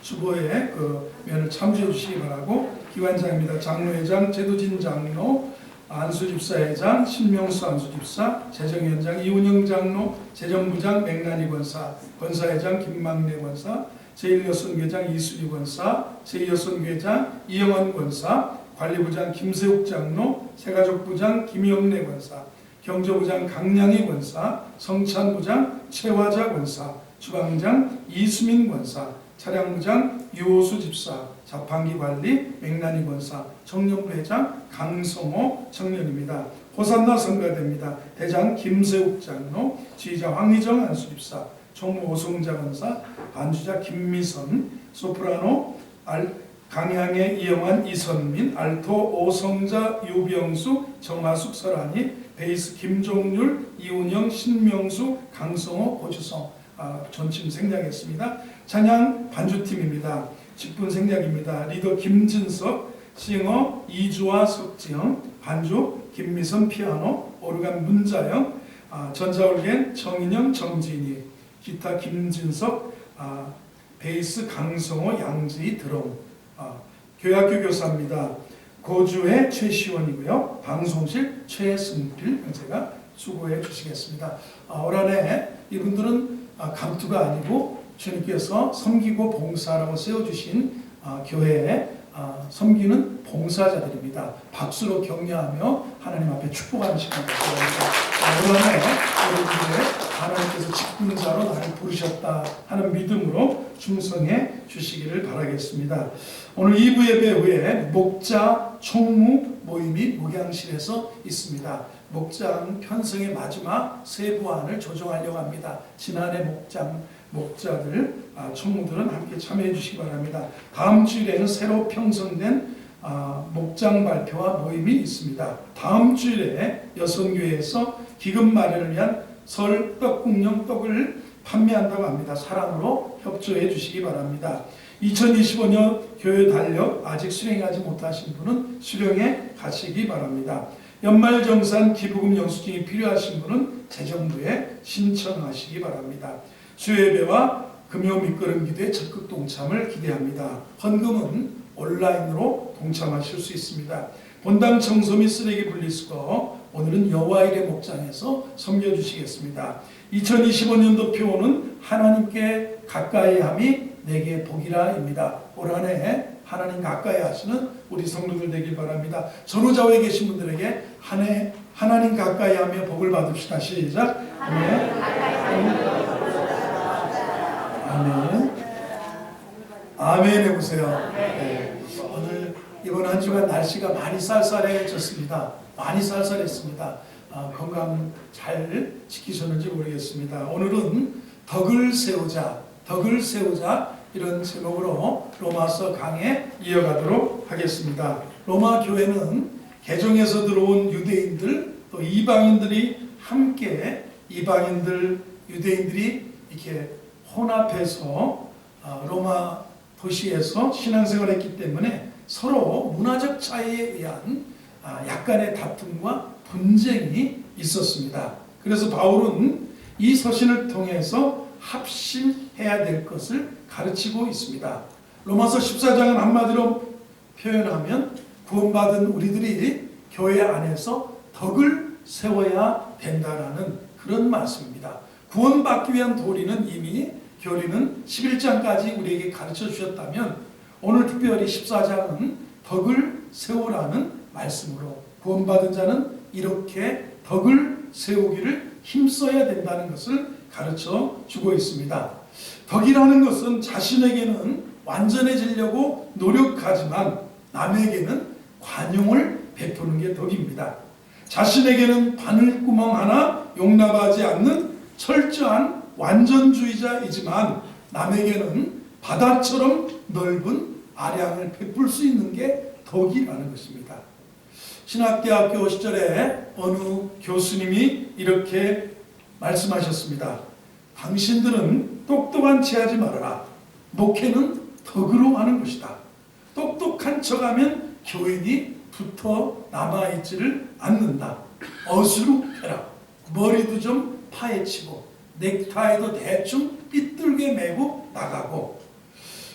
주보에 그 면을 참조해 주시기 바라고, 기관장입니다. 장로회장 제도진 장로, 안수집사회장 신명수 안수집사, 재정위원장 이운영 장로, 재정부장 맥나니 권사, 권사회장 김막래 권사, 제1여선교회장 이순희 권사, 제2여선교회장 이영환 권사, 관리부장 김세욱 장로, 세가족부장 김영래 권사, 경조부장 강량희 권사, 성찬부장 최화자 권사, 주방장 이수민 권사, 차량부장 유호수 집사, 자판기 관리 맥나니 권사, 청년부 회장 강성호 청년입니다. 호산나 성가대입니다. 대장 김세욱 장로, 지휘자 황희정 안수집사, 총무 오성자 권사, 반주자 김미선, 소프라노 강양의 이영환 이선민, 알토 오성자 유병수 정하숙 설한이, 베이스 김종률 이운영 신명수 강성호 고주성 전침 생략했습니다. 찬양 반주팀입니다. 직분 생략입니다. 리더 김진석, 싱어 이주화 석지영, 반주 김미선 피아노, 오르간 문자영, 전자올겐 정인영 정진희, 기타 김진석, 베이스 강성호 양지희 드럼. 교회학교 교사입니다. 고주의 최시원이고요. 방송실 최승필 형제가 수고해 주시겠습니다. 올 한해 이분들은 감투가 아니고 주님께서 섬기고 봉사라고 세워주신 교회에 섬기는 봉사자들입니다. 박수로 격려하며 하나님 앞에 축복하는 시간을 가져옵니다. 올 한해 여러분들의 하나님께서 직분자로 나를 부르셨다 하는 믿음으로 충성해 주시기를 바라겠습니다. 오늘 2부 예배 후에 목자 총무 모임이 목양실에서 있습니다. 목장 편성의 마지막 세부안을 조정하려고 합니다. 지난해 목자들, 총무들은 함께 참여해 주시기 바랍니다. 다음 주일에는 새로 편성된 목장 발표와 모임이 있습니다. 다음 주일에 여성교회에서 기금 마련을 위한 설 떡국령 떡을 판매한다고 합니다. 사랑으로 협조해 주시기 바랍니다. 2025년 교회 달력 아직 수령하지 못하신 분은 수령해 가시기 바랍니다. 연말정산 기부금 영수증이 필요하신 분은 재정부에 신청하시기 바랍니다. 수요예배와 금요 밑거름 기도에 적극 동참을 기대합니다. 헌금은 온라인으로 동참하실 수 있습니다. 본당 청소 및 쓰레기 분리수거, 오늘은 여호와일의 목장에서 섬겨주시겠습니다. 2025년도 표어는 하나님께 가까이함이 내게 복이라입니다. 올 한해 하나님 가까이 하시는 우리 성도들 되길 바랍니다. 전후좌우에 계신 분들에게 한 해 하나님 가까이 하며 복을 받읍시다. 시작. 아멘. 아멘. 아멘 해보세요. 네. 오늘 이번 한 주간 날씨가 많이 쌀쌀해졌습니다. 많이 쌀쌀했습니다. 건강 잘 지키셨는지 모르겠습니다. 오늘은 덕을 세우자 이런 제목으로 로마서 강해 이어가도록 하겠습니다. 로마 교회는 개종에서 들어온 유대인들 또 이방인들이 함께 유대인들이 이렇게 혼합해서 로마 도시에서 신앙생활을 했기 때문에 서로 문화적 차이에 의한 약간의 다툼과 분쟁이 있었습니다. 그래서 바울은 이 서신을 통해서 합심해야 될 것을 가르치고 있습니다. 로마서 14장은 한마디로 표현하면 구원받은 우리들이 교회 안에서 덕을 세워야 된다라는 그런 말씀입니다. 구원받기 위한 도리는 이미 교리는 11장까지 우리에게 가르쳐 주셨다면 오늘 특별히 14장은 덕을 세우라는 말씀으로 구원받은 자는 이렇게 덕을 세우기를 힘써야 된다는 것을 가르쳐 주고 있습니다. 덕이라는 것은 자신에게는 완전해지려고 노력하지만 남에게는 관용을 베푸는 게 덕입니다. 자신에게는 바늘구멍 하나 용납하지 않는 철저한 완전주의자이지만 남에게는 바다처럼 넓은 아량을 베풀 수 있는 게 덕이라는 것입니다. 신학대학교 시절에 어느 교수님이 이렇게 말씀하셨습니다. 당신들은 똑똑한 체 하지 말아라. 목회는 덕으로 하는 것이다. 똑똑한 척하면 교인이 붙어 남아있지를 않는다. 어수룩해라. 머리도 좀 파헤치고 넥타이도 대충 삐뚤게 매고 나가고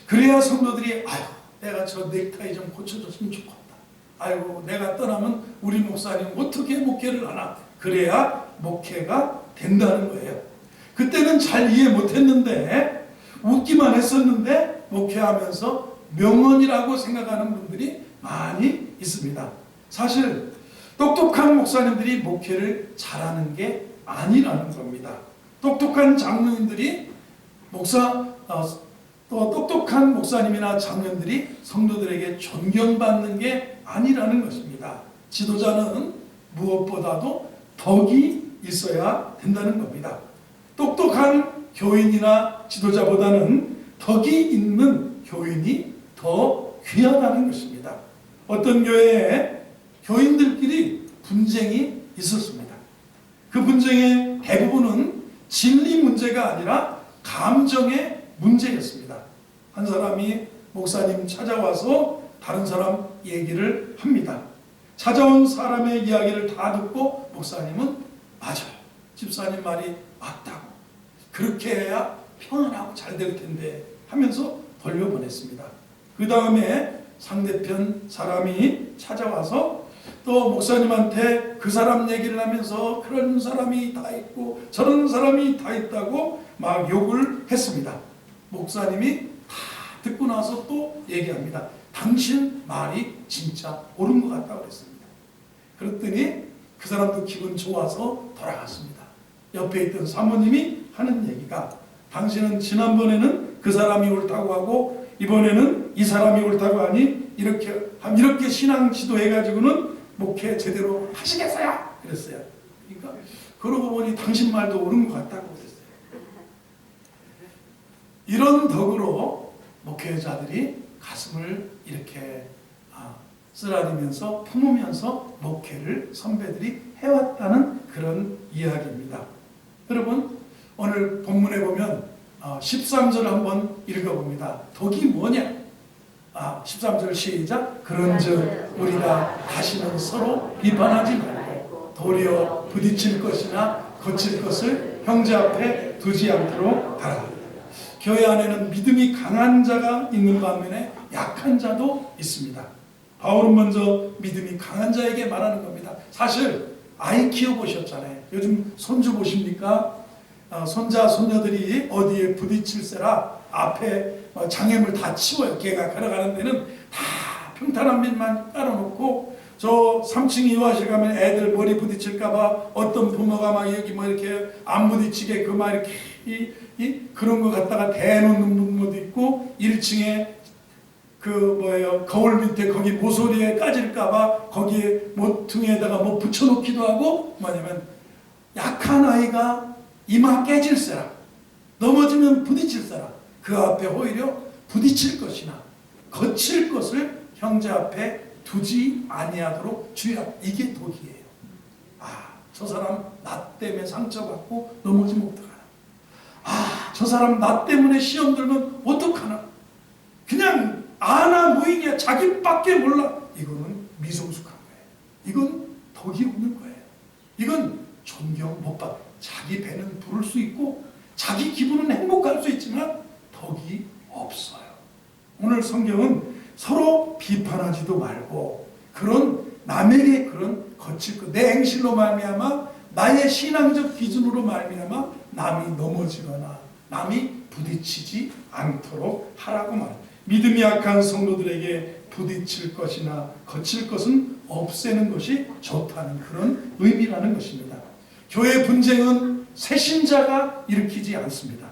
그래야 성도들이 아유 내가 저 넥타이 좀 고쳐줬으면 좋겠다. 아이고 내가 떠나면 우리 목사님 어떻게 목회를 하나. 그래야 목회가 된다는 거예요. 그때는 잘 이해 못했는데 웃기만 했었는데 목회하면서 명언이라고 생각하는 분들이 많이 있습니다. 사실 똑똑한 목사님들이 목회를 잘하는 게 아니라는 겁니다. 똑똑한 장로님들이 또 똑똑한 목사님이나 장로님들이 성도들에게 존경받는 게 아니라는 것입니다. 지도자는 무엇보다도 덕이 있어야 된다는 겁니다. 똑똑한 교인이나 지도자보다는 덕이 있는 교인이 더 귀하다는 것입니다. 어떤 교회에 교인들끼리 분쟁이 있었습니다. 그 분쟁의 대부분은 진리 문제가 아니라 감정의 문제였습니다. 한 사람이 목사님 찾아와서 다른 사람 얘기를 합니다. 찾아온 사람의 이야기를 다 듣고 목사님은 맞아요. 집사님 말이 맞다고. 그렇게 해야 평안하고 잘 될 텐데 하면서 돌려보냈습니다. 그 다음에 상대편 사람이 찾아와서 또 목사님한테 그 사람 얘기를 하면서 그런 사람이 다 있고 저런 사람이 다 있다고 막 욕을 했습니다. 목사님이 다 듣고 나서 또 얘기합니다. 당신 말이 진짜 옳은 것 같다고 그랬습니다. 그랬더니 그 사람도 기분 좋아서 돌아갔습니다. 옆에 있던 사모님이 하는 얘기가 당신은 지난번에는 그 사람이 옳다고 하고 이번에는 이 사람이 옳다고 하니 이렇게 신앙 지도해가지고는 목회 제대로 하시겠어요? 그랬어요. 그러니까 그러고 보니 당신 말도 옳은 것 같다고 그랬어요. 이런 덕으로 목회자들이 가슴을 이렇게 쓰라리면서 품으면서 목회를 선배들이 해왔다는 그런 이야기입니다. 여러분 오늘 본문에 보면 13절 한번 읽어봅니다. 덕이 뭐냐? 13절 시작. 그런즉 우리가 다시는 서로 비판하지 말고 도리어 부딪힐 것이나 거칠 것을 형제 앞에 두지 않도록 하라. 교회 안에는 믿음이 강한 자가 있는 반면에 약한 자도 있습니다. 바울은 먼저 믿음이 강한 자에게 말하는 겁니다. 사실 아이 키워보셨잖아요. 요즘 손주 보십니까? 손자 손녀들이 어디에 부딪힐세라 앞에 장애물 다 치워요. 걔가 걸어가는 데는 다 평탄한 빛만 깔아놓고 저 3층 이화실 가면 애들 머리 부딪힐까봐 어떤 부모가 막 여기 뭐 이렇게 안 부딪히게 그만 이렇게 그런 거 갖다가 대놓는 부모도 있고 1층에 거울 밑에 거기 모서리에 까질까봐 거기에 모퉁이에다가 뭐 붙여놓기도 하고 뭐냐면 약한 아이가 이마 깨질세라 넘어지면 부딪힐세라 그 앞에 오히려 부딪힐 것이나 거칠 것을 형제 앞에 두지 아니하도록 주의하라. 이게 덕이에요. 저 사람 나 때문에 상처받고 넘어지면 어떡하나. 저 사람 나 때문에 시험 들면 어떡하나. 그냥 아나 무인이야. 자기밖에 몰라. 이거는 미성숙한 거예요. 이건 덕이 없는 거예요. 이건 존경 못 받아. 자기 배는 부를 수 있고 자기 기분은 행복할 수 있지만 덕이 없어요. 오늘 성경은 서로 비판하지도 말고 그런 남에게 그런 거칠 것, 내 행실로 말미암아 나의 신앙적 기준으로 말미암아 남이 넘어지거나 남이 부딪히지 않도록 하라고 말합니다. 믿음이 약한 성도들에게 부딪힐 것이나 거칠 것은 없애는 것이 좋다는 그런 의미라는 것입니다. 교회 분쟁은 새신자가 일으키지 않습니다.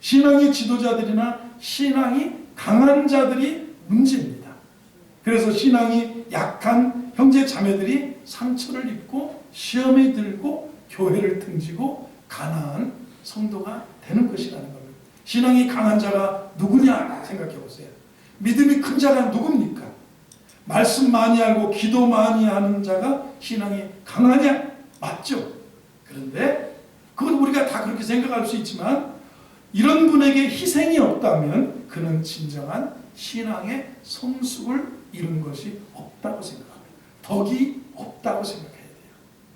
신앙의 지도자들이나 신앙이 강한 자들이 문제입니다. 그래서 신앙이 약한 형제 자매들이 상처를 입고 시험에 들고 교회를 등지고 가난한 성도가 되는 것이라는 겁니다. 신앙이 강한 자가 누구냐 생각해 보세요. 믿음이 큰 자가 누굽니까? 말씀 많이 알고 기도 많이 하는 자가 신앙이 강하냐? 맞죠? 그런데 그건 우리가 다 그렇게 생각할 수 있지만 이런 분에게 희생이 없다면 그는 진정한 신앙의 성숙을 이룬 것이 없다고 생각합니다. 덕이 없다고 생각해야 돼요.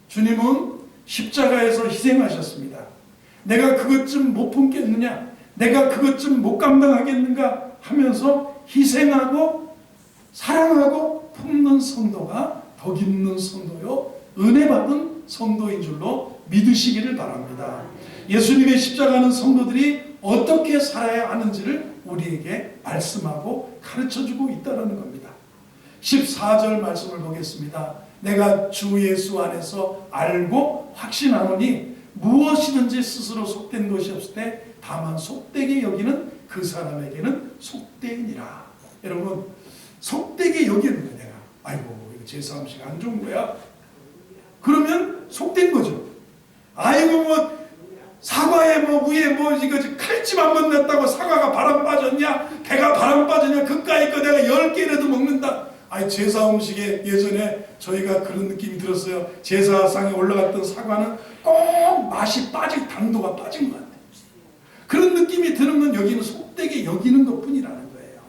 주님은 십자가에서 희생하셨습니다. 내가 그것 좀 못 품겠느냐? 내가 그것 좀 못 감당하겠는가? 하면서 희생하고 사랑하고 품는 성도가 덕 있는 성도요, 은혜 받은 성도인 줄로 믿으시기를 바랍니다. 예수님의 십자가는 성도들이 어떻게 살아야 하는지를 우리에게 말씀하고 가르쳐주고 있다는 겁니다. 14절 말씀을 보겠습니다. 내가 주 예수 안에서 알고 확신하노니 무엇이든지 스스로 속된 것이 없을 때 다만 속되게 여기는 그 사람에게는 속되니라. 여러분, 속되게 여기는 거야. 내가 아이고 이거 제 싸움식 안 좋은 거야. 그러면 속된 거죠. 아이고 뭐 사과에 뭐 위에 뭐 이거 칼집 한 번 냈다고 사과가 바람 빠졌냐, 배가 바람 빠졌냐, 그까이 거 내가 10개라도 먹는다. 아니 제사 음식에 예전에 저희가 그런 느낌이 들었어요. 제사상에 올라갔던 사과는 꼭 맛이 빠질, 당도가 빠진 것 같아요. 그런 느낌이 드는 건 여기는 속되게 여기는 것 뿐이라는 거예요.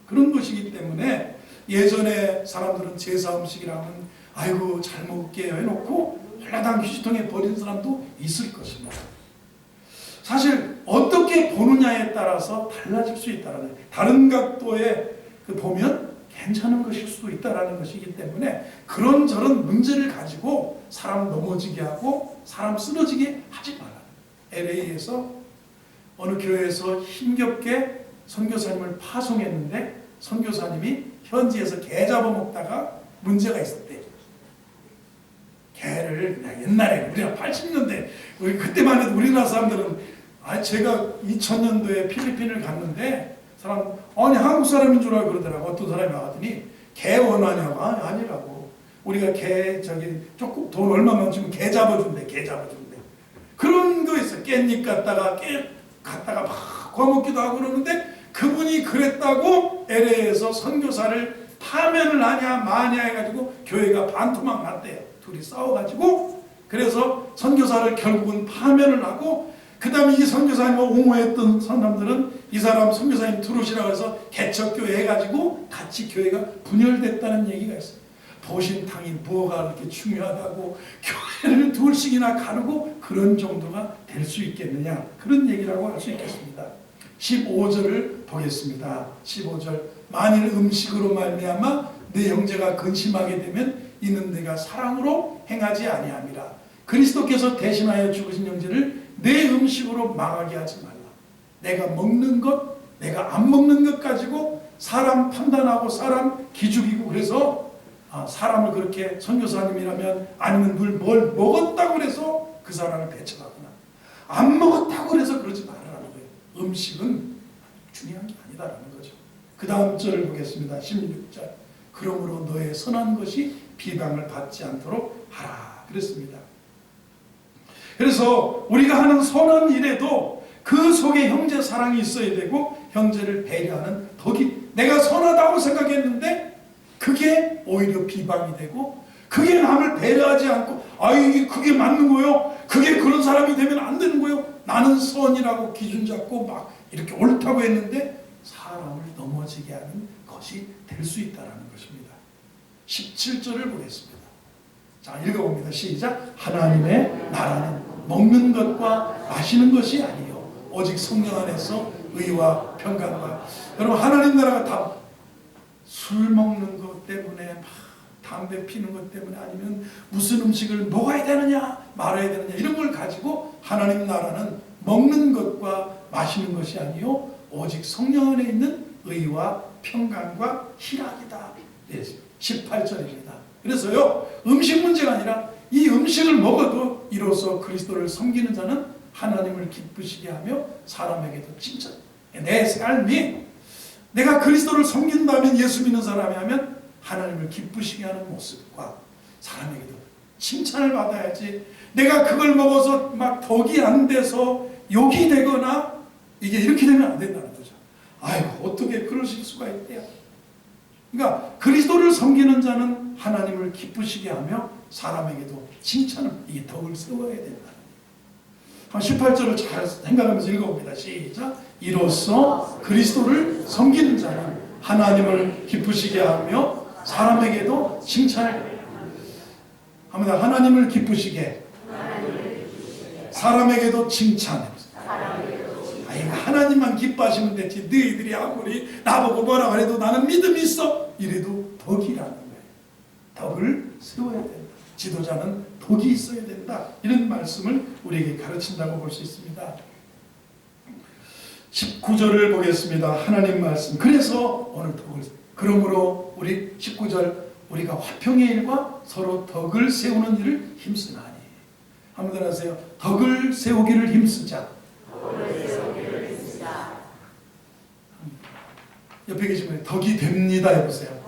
그런 것이기 때문에 예전에 사람들은 제사 음식이라면 아이고 잘 먹을게요 해놓고 홀라당 휴지통에 버린 사람도 있을 것입니다. 사실 어떻게 보느냐에 따라서 달라질 수 있다는 거예요. 다른 각도에 보면 괜찮은 것일 수도 있다는 것이기 때문에 그런저런 문제를 가지고 사람 넘어지게 하고 사람 쓰러지게 하지 말아요. LA에서 어느 교회에서 힘겹게 선교사님을 파송했는데 선교사님이 현지에서 개 잡아먹다가 문제가 있었대요. 개를 그냥 옛날에 우리가 80년대 우리 그때만 해도 우리나라 사람들은 제가 2000년도에 필리핀을 갔는데 사람 아니 한국 사람인 줄 알고 그러더라고. 어떤 사람이 와더니 개 원하냐고. 아니라고. 우리가 개 조금 돈 얼마만 주면 개 잡아준대. 개 잡아준대. 그런 거 있어. 깻잎 갖다가 막 거먹기도 하고 그러는데 그분이 그랬다고 LA에서 선교사를 파면을 하냐 마냐 해가지고 교회가 반토막 났대요. 둘이 싸워가지고 그래서 선교사를 결국은 파면을 하고 그 다음에 이 선교사님을 옹호했던 사람들은 이 사람 선교사님 들어오시라고 해서 개척교회 해가지고 같이 교회가 분열됐다는 얘기가 있어요. 보신탕이 뭐가 그렇게 중요하다고 교회를 둘씩이나 가르고 그런 정도가 될 수 있겠느냐, 그런 얘기라고 할 수 있겠습니다. 15절을 보겠습니다. 15절 만일 음식으로 말미암아 내 형제가 근심하게 되면 이는 내가 사랑으로 행하지 아니함이라. 그리스도께서 대신하여 죽으신 형제를 내 음식으로 망하게 하지 말라. 내가 먹는 것, 내가 안 먹는 것 가지고 사람 판단하고 사람 기죽이고 그래서 사람을 그렇게 선교사님이라면 아니면 뭘 먹었다고 그래서 그 사람을 배척하거나 안 먹었다고 그래서 그러지 말라는 거예요. 음식은 중요한 게 아니다라는 거죠. 그 다음 절을 보겠습니다. 16절 그러므로 너의 선한 것이 비방을 받지 않도록 하라 그랬습니다. 그래서 우리가 하는 선한 일에도 그 속에 형제 사랑이 있어야 되고 형제를 배려하는 덕이, 내가 선하다고 생각했는데 그게 오히려 비방이 되고 그게 남을 배려하지 않고 이게 그게 맞는 거요? 그게 그런 사람이 되면 안 되는 거요? 나는 선이라고 기준 잡고 막 이렇게 옳다고 했는데 사람을 넘어지게 하는 것이 될 수 있다는 것입니다. 17절을 보겠습니다. 자, 읽어봅니다. 시작. 하나님의 나라는 먹는 것과 마시는 것이 아니요 오직 성령 안에서 의와 평강과. 여러분, 하나님 나라가 다 술 먹는 것 때문에 막 담배 피는 것 때문에 아니면 무슨 음식을 먹어야 되느냐 말아야 되느냐 이런 걸 가지고 하나님 나라는 먹는 것과 마시는 것이 아니요 오직 성령 안에 있는 의와 평강과 희락이다. 18절입니다. 그래서요, 음식 문제가 아니라 이 음식을 먹어도 이로써 그리스도를 섬기는 자는 하나님을 기쁘시게 하며 사람에게도 칭찬. 내 삶이 내가 그리스도를 섬긴다면, 예수 믿는 사람이 하면 하나님을 기쁘시게 하는 모습과 사람에게도 칭찬을 받아야지, 내가 그걸 먹어서 막 덕이 안 돼서 욕이 되거나 이게 이렇게 되면 안 된다는 거죠. 아이고 어떻게 그러실 수가 있대요. 그러니까 그리스도를 섬기는 자는 하나님을 기쁘시게 하며 사람에게도 칭찬을, 이게 덕을 세워야 된다. 18절을 잘 생각하면서 읽어봅니다. 시작. 이로써 그리스도를 섬기는 자는 하나님을 기쁘시게 하며 사람에게도 칭찬을 합니다. 하나님을 기쁘시게, 사람에게도 칭찬. 하나님만 기뻐하시면 됐지 너희들이 아무리 나보고 뭐라고 해도 나는 믿음이 있어 이래도 덕이라는 거예요. 덕을 세워야 된다. 지도자는 덕이 있어야 된다. 이런 말씀을 우리에게 가르친다고 볼 수 있습니다. 19절을 보겠습니다. 하나님 말씀. 그래서 오늘 덕을, 그러므로 우리 19절, 우리가 화평의 일과 서로 덕을 세우는 일을 힘쓰나니. 한번 따라하세요. 덕을 세우기를 힘쓰자. 옆에 계신 분이 덕이 됩니다 해보세요.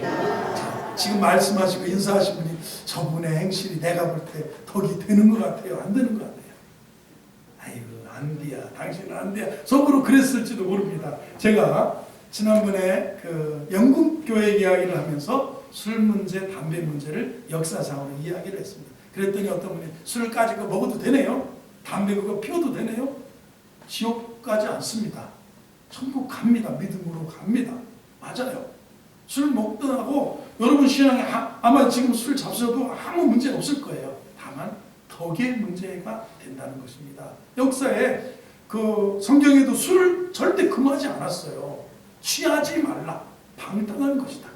자, 지금 말씀하시고 인사하신 분이 저분의 행실이 내가 볼 때 덕이 되는 것 같아요? 안 되는 것 같아요? 아이고 안 돼야, 당신은 안 돼야 속으로 그랬을지도 모릅니다. 제가 지난번에 그 영국 교회 이야기를 하면서 술 문제, 담배 문제를 역사상으로 이야기를 했습니다. 그랬더니 어떤 분이 술을 가지고 먹어도 되네요? 담배 그거 피워도 되네요? 지옥 가지 않습니다. 천국 갑니다. 믿음으로 갑니다. 맞아요. 술 먹더라고 여러분 신앙에 아마 지금 술 잡숴도 아무 문제 없을 거예요. 다만 덕의 문제가 된다는 것입니다. 역사에 그 성경에도 술을 절대 금하지 않았어요. 취하지 말라. 방탕한 것이다.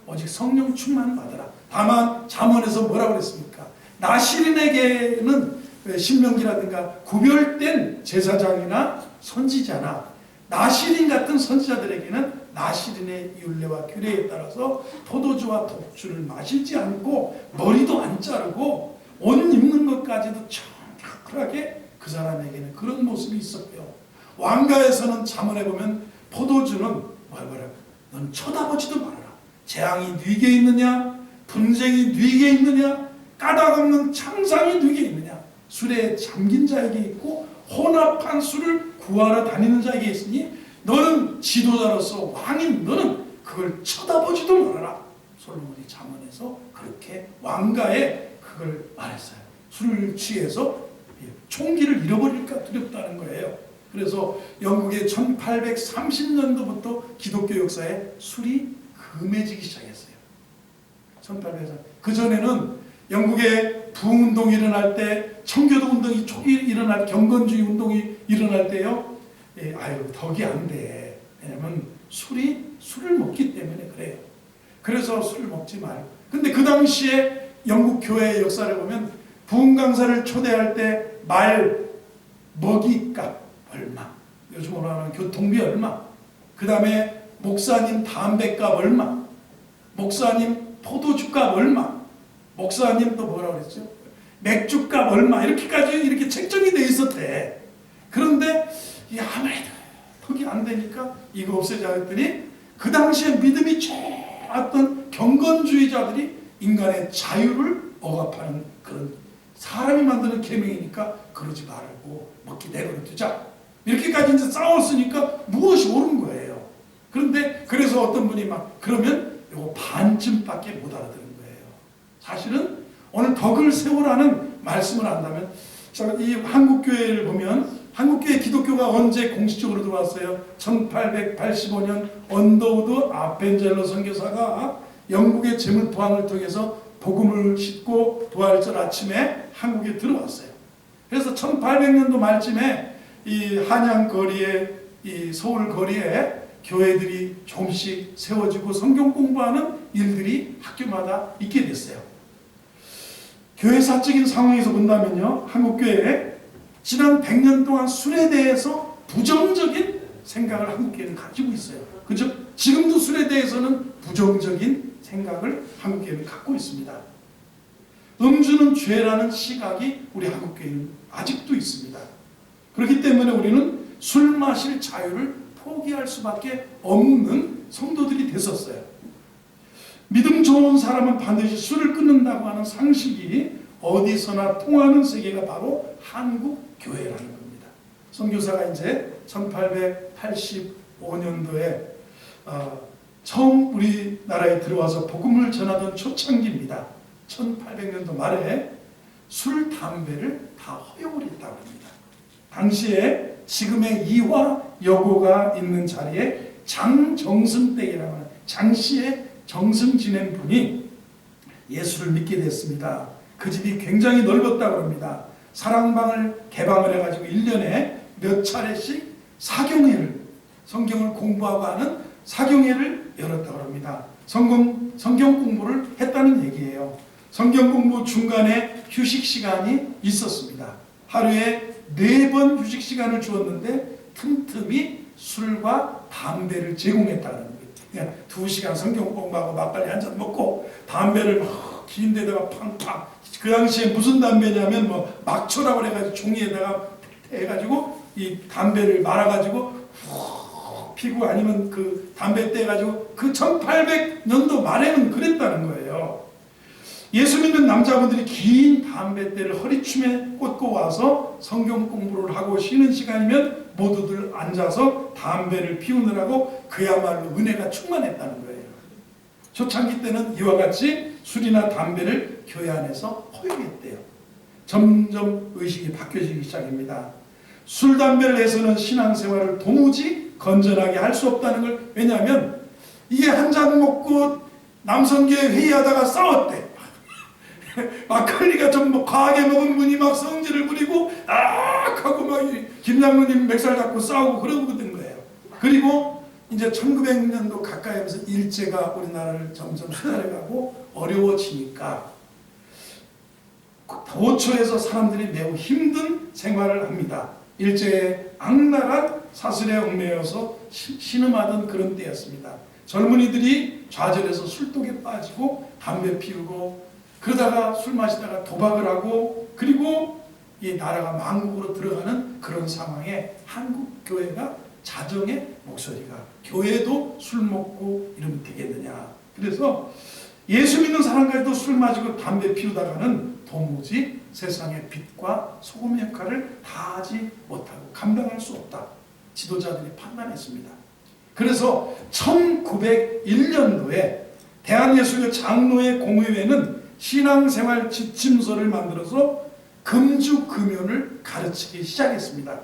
오직 성령 충만 받으라. 다만 잠언에서 뭐라고 그랬습니까? 나시린에게는 신명기라든가 구별된 제사장이나 선지자나 나시린 같은 선지자들에게는 나시린의 율례와 규례에 따라서 포도주와 독주를 마시지 않고 머리도 안 자르고 옷 입는 것까지도 정확하게 그 사람에게는 그런 모습이 있었고요. 왕가에서는 잠언에 보면 포도주는 뭐라 넌 쳐다보지도 말아라. 재앙이 네게 있느냐? 분쟁이 네게 있느냐? 까닭없는 창상이 네게 있느냐? 술에 잠긴 자에게 있고 혼합한 술을 구하러 다니는 자에게 있으니 너는 지도자로서 왕인 너는 그걸 쳐다보지도 말아라. 솔로몬이 잠언에서 그렇게 왕가에 그걸 말했어요. 술을 취해서 총기를 잃어버릴까 두렵다는 거예요. 그래서 영국의 1830년도부터 기독교 역사에 술이 금해지기 시작했어요. 1830. 그전에는 영국의 부흥운동이 일어날 때, 청교도 운동이 초기 일어날, 경건주의 운동이 일어날 때요. 아유 덕이 안 돼. 왜냐면 술을 먹기 때문에 그래요. 그래서 술을 먹지 말고. 근데 그 당시에 영국 교회의 역사를 보면 부흥 강사를 초대할 때 말 먹이값 얼마, 요즘으로 하는 교통비 얼마, 그 다음에 목사님 담배값 얼마, 목사님 포도주값 얼마, 목사님 또 뭐라 그랬죠? 맥주값 얼마, 이렇게까지 이렇게 책정이 돼 있었대. 그런데 이게 아무래도 덕이 안 되니까 이거 없애자 했더니 그 당시에 믿음이 좋았던 경건주의자들이 인간의 자유를 억압하는 그런 사람이 만드는 계명이니까 그러지 말고 먹기 내버려 두자. 이렇게까지 이제 싸웠으니까 무엇이 옳은 거예요. 그런데 그래서 어떤 분이 막 그러면 이거 반쯤밖에 못 알아들은 거예요. 사실은 오늘 덕을 세우라는 말씀을 한다면 이 한국교회를 보면 한국교회 기독교가 언제 공식적으로 들어왔어요? 1885년 언더우드 아펜젤러 선교사가 영국의 재물포항을 통해서 복음을 싣고 부활절 아침에 한국에 들어왔어요. 그래서 1800년도 말쯤에 이 한양 거리에, 이 서울 거리에 교회들이 조금씩 세워지고 성경 공부하는 일들이 학교마다 있게 됐어요. 교회사적인 상황에서 본다면요, 한국교회에 지난 100년 동안 술에 대해서 부정적인 생각을 한국교회는 가지고 있어요. 그죠? 지금도 술에 대해서는 부정적인 생각을 한국교회는 갖고 있습니다. 음주는 죄라는 시각이 우리 한국교회는 아직도 있습니다. 그렇기 때문에 우리는 술 마실 자유를 포기할 수밖에 없는 성도들이 됐었어요. 믿음 좋은 사람은 반드시 술을 끊는다고 하는 상식이 어디서나 통하는 세계가 바로 한국 교회라는 겁니다. 선교사가 이제 1885년도에 처음 우리나라에 들어와서 복음을 전하던 초창기입니다. 1800년도 말에 술, 담배를 다 허용을 했다고 합니다. 당시에 지금의 이화 여고가 있는 자리에 장정승댁이라고 하는 장씨의 정승 지낸 분이 예수를 믿게 됐습니다. 그 집이 굉장히 넓었다고 합니다. 사랑방을 개방을 해가지고 1년에 몇 차례씩 사경회를, 성경을 공부하고 하는 사경회를 열었다고 합니다. 성경 공부를 했다는 얘기예요. 성경 공부 중간에 휴식 시간이 있었습니다. 하루에 4번 휴식 시간을 주었는데 틈틈이 술과 담배를 제공했다는 거예요. 그냥 2시간 성경 공부하고 막걸리 한 잔 먹고 담배를 막 긴 데다가 팡팡, 그 당시에 무슨 담배냐면 뭐 막초라고 해가지고 종이에다가 해가지고 이 담배를 말아가지고 후 피고, 아니면 그 담배 떼가지고, 그 1800년도 말에는 그랬다는 거예요. 예수 믿는 남자분들이 긴 담뱃대를 허리춤에 꽂고 와서 성경 공부를 하고 쉬는 시간이면 모두들 앉아서 담배를 피우느라고 그야말로 은혜가 충만했다는 거예요. 초창기 때는 이와 같이 술이나 담배를 교회 안에서 허용했대요. 점점 의식이 바뀌어지기 시작합니다. 술, 담배를 해서는 신앙생활을 도무지 건전하게 할 수 없다는 걸, 왜냐하면 이게 한 잔 먹고 남성교회 회의하다가 싸웠대. 막걸리가 좀 뭐 과하게 먹은 분이 막 성질을 부리고 하고 막 김장로님 맥살 잡고 싸우고 그러고 된 거예요. 그리고 이제 1900년도 가까이 하면서 일제가 우리나라를 점점 수달해가고 어려워지니까 도처에서 사람들이 매우 힘든 생활을 합니다. 일제의 악랄한 사슬에 얽매여서 신음하던 그런 때였습니다. 젊은이들이 좌절해서 술독에 빠지고 담배 피우고, 그러다가 술 마시다가 도박을 하고, 그리고 이 나라가 망국으로 들어가는 그런 상황에 한국 교회가 자정의 목소리가, 교회도 술 먹고 이러면 되겠느냐. 그래서 예수 믿는 사람까지도 술 마시고 담배 피우다가는 도무지 세상의 빛과 소금 역할을 다 하지 못하고 감당할 수 없다. 지도자들이 판단했습니다. 그래서 1901년도에 대한예수교 장로회 공회회는 신앙생활 지침서를 만들어서 금주금연을 가르치기 시작했습니다.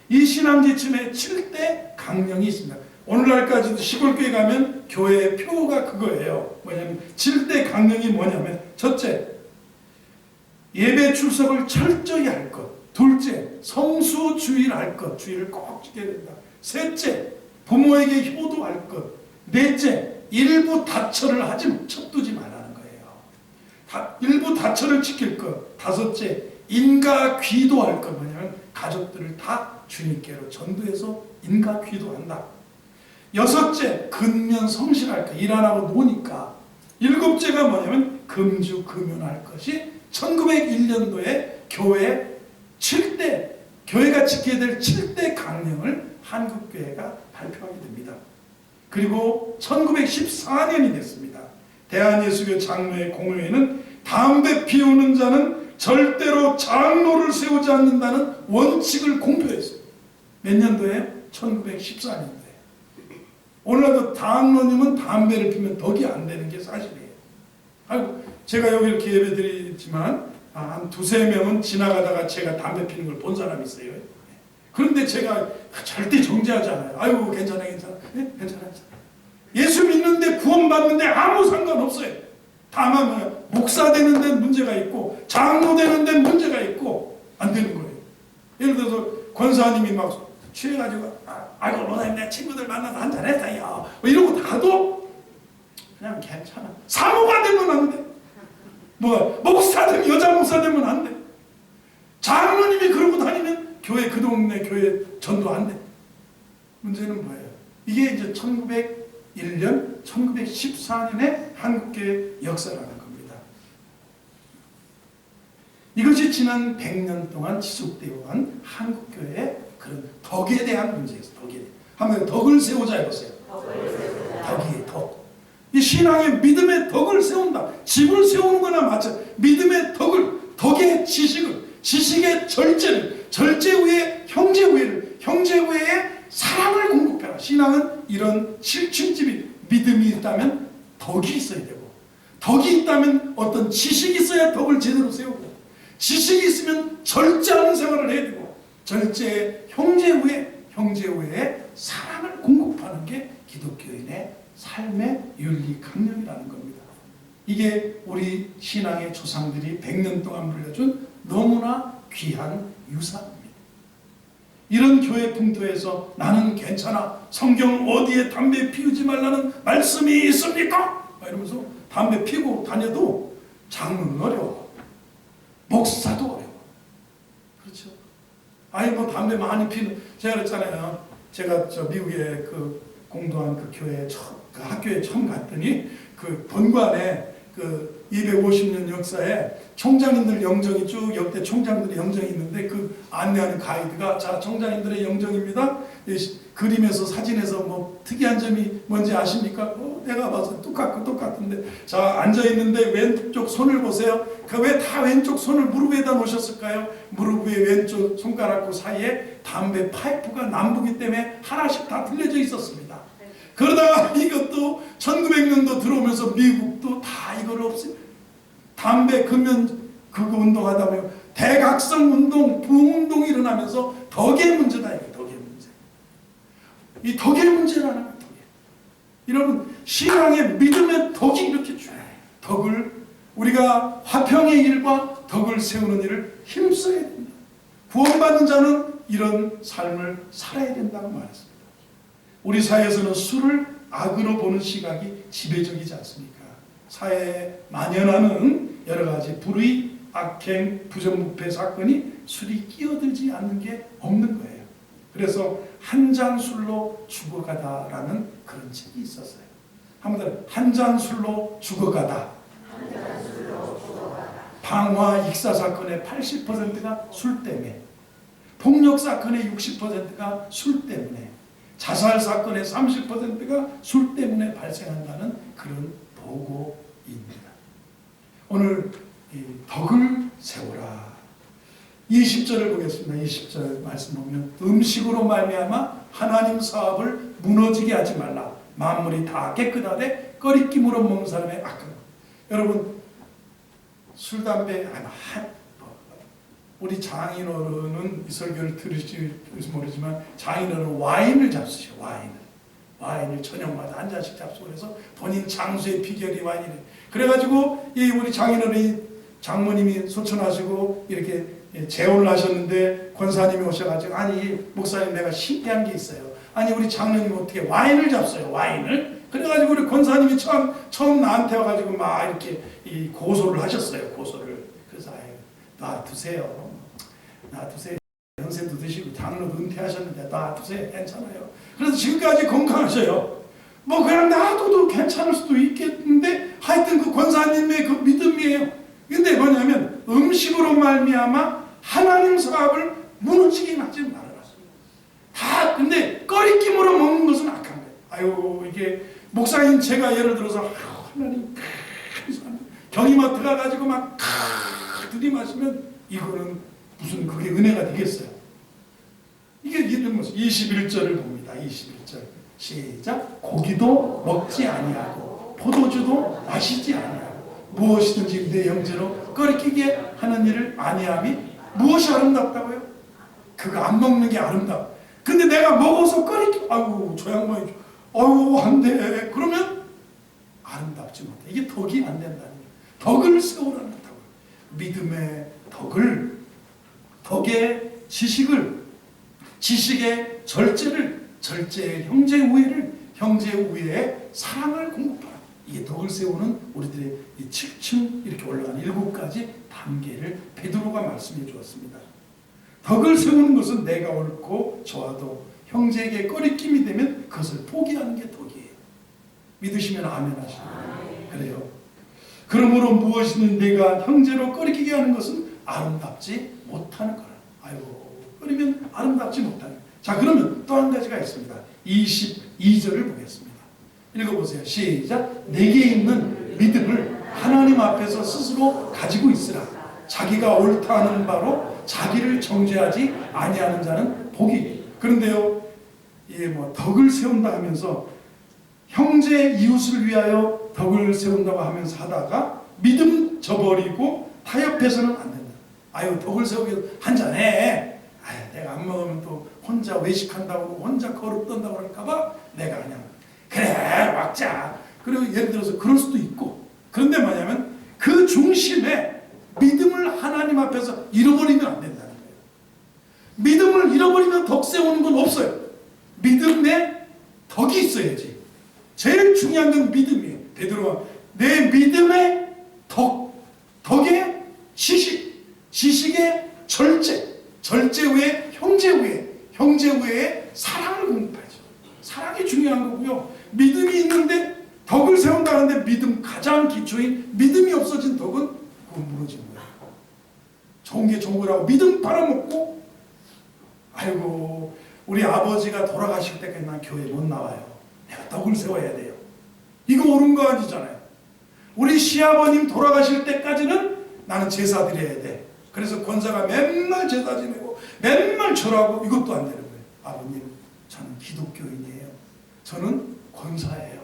이 신앙지침에 7대 강령이 있습니다. 오늘날까지도 시골교회 가면 교회의 표가 그거예요. 뭐냐면 7대 강령이 뭐냐면, 첫째, 예배 출석을 철저히 할 것. 둘째, 성수주의를 할 것. 주의를 꼭 지켜야 된다. 셋째, 부모에게 효도할 것. 넷째, 일부 다처를 척두지 말라는 거예요. 일부 다처를 지킬 것. 다섯째, 인가 귀도할 것. 뭐냐면 가족들을 다 주님께로 전도해서 인가 귀도한다. 여섯째, 근면 성실할 것. 일 안 하고 노니까. 일곱째가 뭐냐면 금주 금연할 것이 1901년도에 교회 7대, 교회가 지켜야 될 7대 강령을 한국교회가 발표하게 됩니다. 그리고 1914년이 됐습니다. 대한예수교 장로회 공회회는 담배 피우는 자는 절대로 장로를 세우지 않는다는 원칙을 공표했어요. 몇 년도에? 1914년도에. 오늘날도 장로님은 담배를 피우면 덕이 안 되는 게 사실이에요. 아이고, 제가 여기 이렇게 예배 드리지만 한 2-3명은 지나가다가 제가 담배 피우는 걸 본 사람이 있어요. 그런데 제가 절대 정죄하지 않아요. 아이고, 괜찮아. 네? 괜찮아. 예수 믿는데 구원받는데 아무 상관없어요. 다만 목사 되는 데 문제가 있고 장로 되는 데 문제가 있고 안 되는 거예요. 예를 들어서 권사님이 막 취해가지고 아이고 로사님 내 친구들 만나서 한잔 했어요 뭐 이러고 가도 그냥 괜찮아. 사모가 되면 안 돼. 목사 되면, 여자 목사 되면 안 돼. 장로님이 그러고 다니면 교회, 그 동네 교회 전도 안 돼. 문제는 뭐예요? 이게 이제 1901년, 1914년의 한국교회 역사라는 겁니다. 이것이 지난 100년 동안 지속되어 온 한국교회의 그런 덕에 대한 문제였어요. 덕에 대한. 한번 덕을 세우자 해보세요. 덕이 덕. 이 신앙의 믿음의 덕을 세운다. 집을 세우는 거나 마찬가지. 믿음의 덕을, 덕의 지식을, 지식의 절제를, 절제 후에 형제 후에를, 형제 후에 사랑을 공급해라. 신앙은 이런 실층집이, 믿음이 있다면 덕이 있어야 되고, 덕이 있다면 어떤 지식이 있어야 덕을 제대로 세우고, 지식이 있으면 절제하는 생활을 해야 되고, 절제 형제 후에 사랑을 공급하는 게 기독교인의 삶의 윤리 강령이라는 겁니다. 이게 우리 신앙의 조상들이 100년 동안 물려준 너무나 귀한 유산입니다. 이런 교회 풍토에서 나는 괜찮아, 성경 어디에 담배 피우지 말라는 말씀이 있습니까? 이러면서 담배 피우고 다녀도 장로는 어려워, 목사도 어려워. 그렇죠? 아니 뭐 담배 많이 피는, 제가 그랬잖아요. 제가 저 미국에 그 공도한 그 교회 그 학교에 처음 갔더니 그 본관에 그 250년 역사에 총장님들 영정이 쭉 역대 총장들의 영정이 있는데 그 안내하는 가이드가 자 총장님들의 영정입니다. 그림에서 사진에서 뭐 특이한 점이 뭔지 아십니까? 내가 봐서 똑같은데 자 앉아있는데 왼쪽 손을 보세요. 그 왜 다 왼쪽 손을 무릎 위에다 놓으셨을까요? 무릎 위에 왼쪽 손가락 사이에 담배 파이프가 남북이 때문에 하나씩 다 들려져 있었습니다. 그러다가 이것도 1900년도 들어오면서 미국도 다 이걸 없애, 담배 금연 그거 운동하다 보면 대각성 운동, 부흥운동이 일어나면서 덕의 문제다. 이거 덕의 문제. 이 덕의 문제라는 거예요. 여러분 신앙의 믿음의 덕이 이렇게 중요해요. 덕을 우리가 화평의 일과 덕을 세우는 일을 힘써야 된다. 구원받는 자는 이런 삶을 살아야 된다고 말했습니다. 우리 사회에서는 술을 악으로 보는 시각이 지배적이지 않습니까? 사회에 만연하는 여러 가지 불의, 악행, 부정부패 사건이 술이 끼어들지 않는 게 없는 거예요. 그래서 한 잔 술로 죽어가다라는 그런 책이 있었어요. 한번 한 잔 술로 죽어가다. 방화 익사 사건의 80%가 술 때문에, 폭력 사건의 60%가 술 때문에, 자살 사건의 30%가 술 때문에 발생한다는 그런 보고입니다. 오늘 이 덕을 세우라. 20절을 보겠습니다. 20절 말씀 보면 음식으로 말미암아 하나님 사업을 무너지게 하지 말라. 만물이 다 깨끗하되 꺼리낌으로 먹는 사람의 악한 것. 여러분 술, 담배 우리 장인어른은 이 설교를 들으실지 모르지만 장인어른은 와인을 잡수셔. 와인을 저녁마다 한 잔씩 잡수고 그래서 본인 장수의 비결이 와인이래. 그래가지고 이 우리 장인어른이 장모님이 소천하시고 이렇게 재혼을 하셨는데 권사님이 오셔가지고 아니 목사님 내가 신기한 게 있어요. 아니 우리 장로님 어떻게 와인을 잡숴요. 와인을. 그래가지고 우리 권사님이 처음 나한테 와가지고 막 이렇게 이 고소를 하셨어요. 고소를. 그래서 놔두세요. 연세도 드시고 장로도 은퇴하셨는데 놔두세요. 괜찮아요. 그래서 지금까지 건강하셔요. 뭐 그냥 놔둬도 괜찮을 수도 있겠는데 하여튼 그 권사님의 그 믿음이에요. 근데 뭐냐면 음식으로 말미암아 하나님 사업을 무너지게 하지 말아라. 다 근데 꺼리낌으로 먹는 것은 악한 거예요. 아유 이게 목사님 제가 예를 들어서 하나님 경이마트 가가지고 막 들이마시면 이거는 무슨 그게 은혜가 되겠어요. 이게 이런 모습. 21절을 봅니다. 21절 시작. 고기도 먹지 아니하고 포도주도 마시지 아니하고 무엇이든지 내 형제로 꺼리키게 하는 일을 아니함이 무엇이 아름답다고요? 그거 안 먹는 게 아름다워. 근데 내가 먹어서 꺼리키 아유 저 양반이 아유 안 돼. 그러면 아름답지 못해. 이게 덕이 안 된다는 거예요. 덕을 세우라는 거다고요. 믿음의 덕을, 덕의 지식을, 지식의 절제를, 절제의 형제 우애를, 형제 우애의 사랑을 공급하라. 이게 덕을 세우는 우리들의 이 7층 이렇게 올라가는 7가지 단계를 베드로가 말씀해 주었습니다. 덕을 세우는 것은 내가 옳고 저와도 형제에게 꺼리낌이 되면 그것을 포기하는 게 덕이에요. 믿으시면 아멘 하시고. 그래요. 그러므로 무엇이든 내가 형제로 꺼리키게 하는 것은 아름답지 못하는 거라. 아이고, 그러면 아름답지 못하는. 자, 그러면 또 한 가지가 있습니다. 22절을 보겠습니다. 읽어보세요. 시작. 내게 있는 믿음을 하나님 앞에서 스스로 가지고 있으라. 자기가 옳다 하는 바로 자기를 정죄하지 아니하는 자는 복이. 그런데요, 이게 뭐 덕을 세운다 하면서 형제 이웃을 위하여 덕을 세운다고 하면서 하다가 믿음 저버리고 타협해서는 안 된다. 아유 덕을 세우기 한잔해. 아유 내가 안 먹으면 또 혼자 외식한다고 혼자 거룩 떤다고 그럴까봐 내가 그냥 그래 막자. 그리고 예를 들어서 그럴 수도 있고. 그런데 뭐냐면 그 중심에 믿음을 하나님 앞에서 잃어버리면 안 된다는 거예요. 믿음을 잃어버리면 덕 있어야지. 제일 중요한 건 믿음이에요. 베드로가 내 믿음의 덕의 지식의 절제 후에 형제 후에 사랑을 공급하죠. 사랑이 중요한 거고요. 믿음이 있는데 덕을 세운다는데 믿음 가장 기초인 믿음이 없어진 덕은 그건 무너진 거예요. 좋은 게 좋은 거라고 믿음 팔아먹고 아이고 우리 아버지가 돌아가실 때까지 난 교회 못 나와요. 내가 덕을 세워야 돼요. 이거 옳은 거 아니잖아요. 우리 시아버님 돌아가실 때까지는 나는 제사 드려야 돼. 그래서 권사가 맨날 제사 지내고 맨날 절하고 이것도 안 되는 거예요. 아버님 저는 기독교인이에요. 저는 권사예요.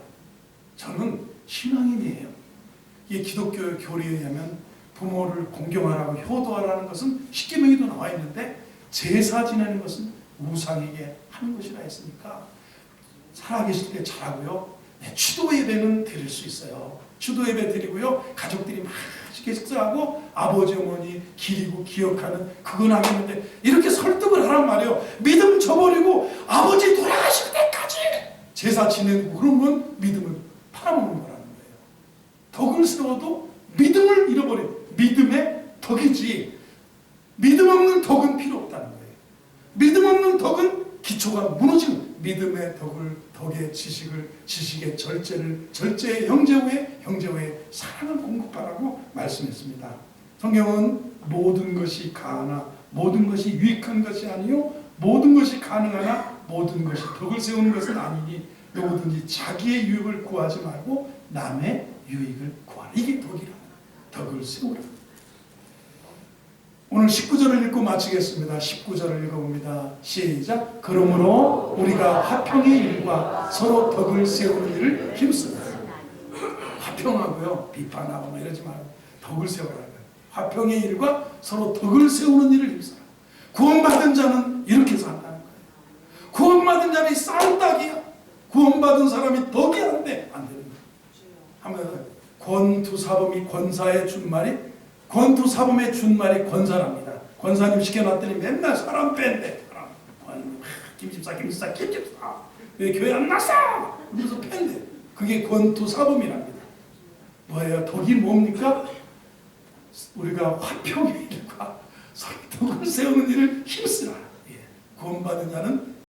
저는 신앙인이에요. 이게 기독교 교리에 의하면 부모를 공경하라고 효도하라는 것은 십계명에도 나와 있는데 제사 지내는 것은 우상에게 하는 것이라 했으니까 살아계실 때 잘하고요. 추도 예배는 드릴 수 있어요. 추도 예배 드리고요. 가족들이 맛있게 식사하고 아버지 어머니 기리고 기억하는 그건 하겠는데 이렇게 설득을 하란 말이에요. 믿음 저버리고 아버지 돌아가실 때까지 제사 지내고 그런 건 믿음을 팔아먹는 거라는 거예요. 덕을 세워도 믿음을 잃어버려. 믿음의 덕이지 믿음 없는 덕은 필요 없다는 거예요. 믿음 없는 덕은 기초가 무너지는 믿음의 덕의 지식의 절제의 형제 후에 사랑을 공급하라고 말씀했습니다. 성경은 모든 것이 가하나 모든 것이 유익한 것이 아니요 모든 것이 가능하나 모든 것이 덕을 세우는 것은 아니니 누구든지 자기의 유익을 구하지 말고 남의 유익을 구하라. 이게 덕이라. 덕을 세우라. 오늘 19절을 읽고 마치겠습니다. 19절을 읽어봅니다. 시작. 그러므로 우리가 화평의 일과 서로 덕을 세우는 일을 힘쓰라. 화평하고요. 비판하고 뭐 이러지 말고 덕을 세우라는 거예요. 화평의 일과 서로 덕을 세우는 일을 힘쓰라. 구원받은 자는 이렇게 산다는 거예요. 구원받은 자는 쌀떡이야. 구원받은 사람이 덕이 안 돼. 안 되는 거예요. 한번 권투사범이 권사에 준 말이 권투사범의 준말이 권사랍니다. 권사님 시켜놨더니 맨날 사람 뺀대. 김집사 왜 교회 안 났어? 그래서 뺀대. 그게 권투사범이랍니다. 뭐예요? 덕이 뭡니까? 우리가 화평의 일과 덕을 세우는 일을 힘쓰라. 구원받은 자는